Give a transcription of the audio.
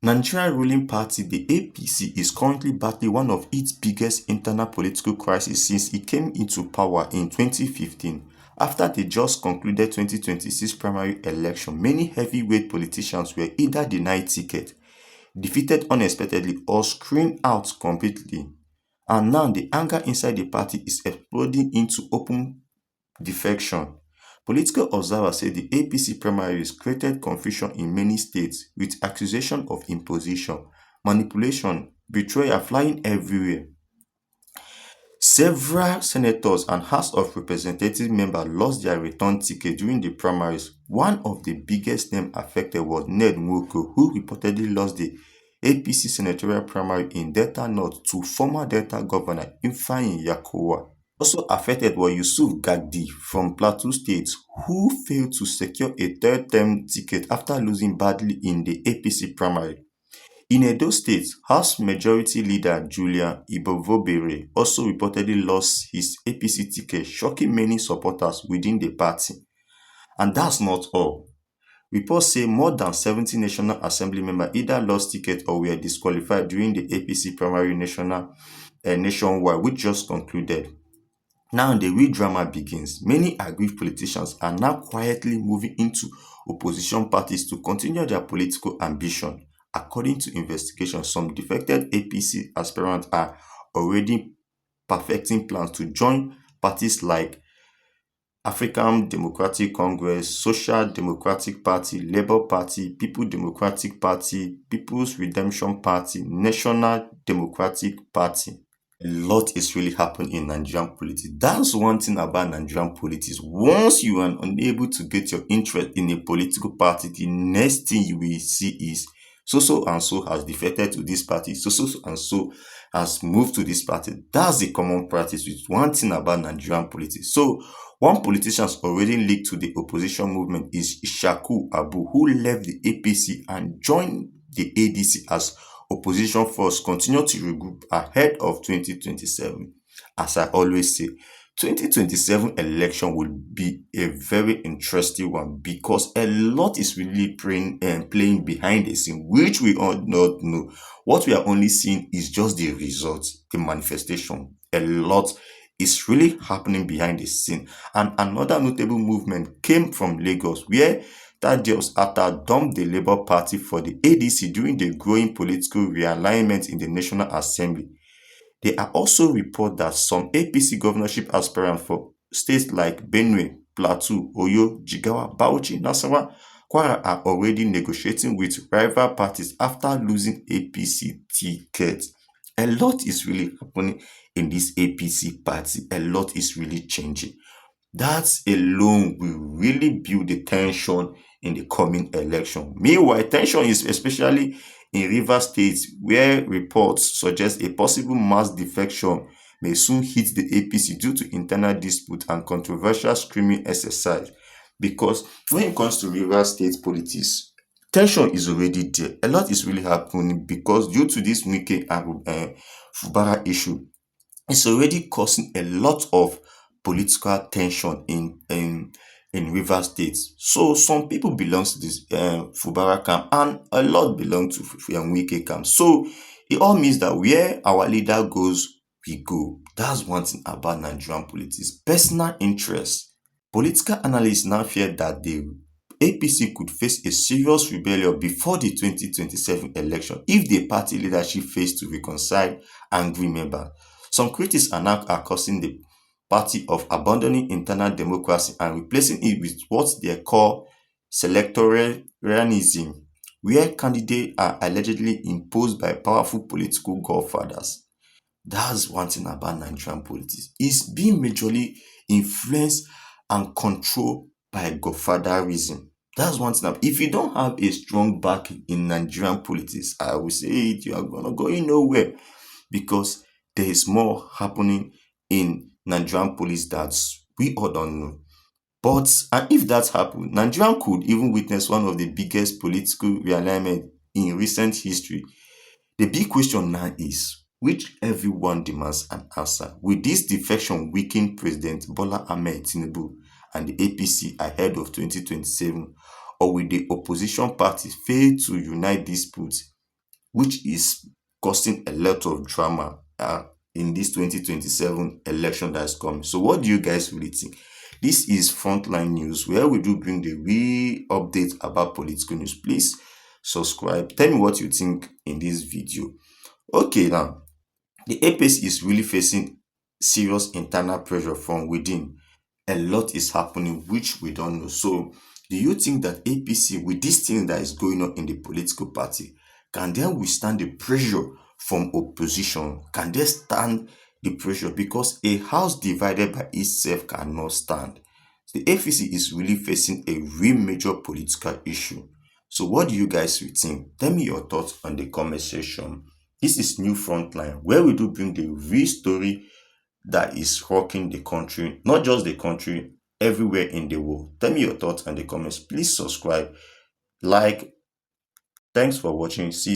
Nigerian ruling party, the APC, is currently battling one of its biggest internal political crises since it came into power in 2015. After the just concluded 2026 primary election, many heavyweight politicians were either denied ticket, defeated unexpectedly, or screened out completely. And now the anger inside the party is exploding into open defection. Political observers say the APC primaries created confusion in many states with accusations of imposition, manipulation, betrayal flying everywhere. Several senators and House of Representatives members lost their return ticket during the primaries. One of the biggest names affected was Ned Nwoko, who reportedly lost the APC senatorial primary in Delta North to former Delta Governor Ifeanyi Yakowa. Also affected was Yusuf Gagdi from Plateau State, who failed to secure a third-term ticket after losing badly in the APC primary. In Edo State, House Majority Leader Julian Ibovobere also reportedly lost his APC ticket, shocking many supporters within the party. And that's not all. Reports say more than 70 National Assembly members either lost tickets or were disqualified during the APC primary nationwide, which just concluded. Now the real drama begins. Many aggrieved politicians are now quietly moving into opposition parties to continue their political ambition. According to investigations, some defected APC aspirants are already perfecting plans to join parties like African Democratic Congress, Social Democratic Party, Labour Party, People Democratic Party, People's Redemption Party, National Democratic Party. A lot is really happening in Nigerian politics. That's one thing about Nigerian politics. Once you are unable to get your interest in a political party, the next thing you will see is so and so has defected to this party, so and so has moved to this party. That's the common practice with one thing about Nigerian politics. So one politician has already linked to the opposition movement is Ishaku Abu, who left the APC and joined the ADC as opposition force, continue to regroup ahead of 2027. As I always say, 2027 election will be a very interesting one because a lot is really playing behind the scene, which we all not know. What we are only seeing is just the results, the manifestation. A lot is really happening behind the scene. And another notable movement came from Lagos, where Thaddeus Atta dumped the Labour Party for the ADC during the growing political realignment in the National Assembly. There are also reports that some APC governorship aspirants for states like Benue, Plateau, Oyo, Jigawa, Bauchi, Nasarawa, Kwara are already negotiating with rival parties after losing APC tickets. A lot is really happening in this APC party. A lot is really changing. That alone will really build the tension in the coming election. Meanwhile, tension is especially in Rivers State, where reports suggest a possible mass defection may soon hit the APC due to internal dispute and controversial screaming exercise. Because when it comes to Rivers State politics, tension is already there. A lot is really happening because due to this Wike and Fubara issue, it's already causing a lot of political tension in Rivers State. So some people belong to this Fubara camp and a lot belong to Wike camp. So it all means that where our leader goes, we go. That's one thing about Nigerian politics. Personal interest. Political analysts now fear that the APC could face a serious rebellion before the 2027 election if the party leadership fails to reconcile angry members. Some critics are now accusing the party of abandoning internal democracy and replacing it with what they call selectoralism, where candidates are allegedly imposed by powerful political godfathers. That's one thing about Nigerian politics. It's being majorly influenced and controlled by godfatherism. That's one thing. If you don't have a strong backing in Nigerian politics, I will say it, you are gonna go nowhere because there is more happening in Nigerian police that we all don't know. But and if that happened, Nigeria could even witness one of the biggest political realignment in recent history. The big question now is, which everyone demands an answer. Will this defection weaken President Bola Ahmed Tinubu and the APC ahead of 2027? Or will the opposition parties fail to unite disputes which is causing a lot of drama in this 2027 election that's coming. So, what do you guys really think? This is Frontline News, where we do bring the real update about political news. Please subscribe. Tell me what you think in this video. Okay, now the APC is really facing serious internal pressure from within. A lot is happening which we don't know. So, do you think that APC, with this thing that is going on in the political party, can they withstand the pressure from opposition? Can they stand the pressure? Because a house divided by itself cannot stand. The APC is really facing a real major political issue. So, what do you guys think? Tell me your thoughts on the comment section. This is New Frontline, where we do bring the real story that is rocking the country, not just the country, everywhere in the world. Tell me your thoughts in the comments. Please subscribe, like. Thanks for watching. See you.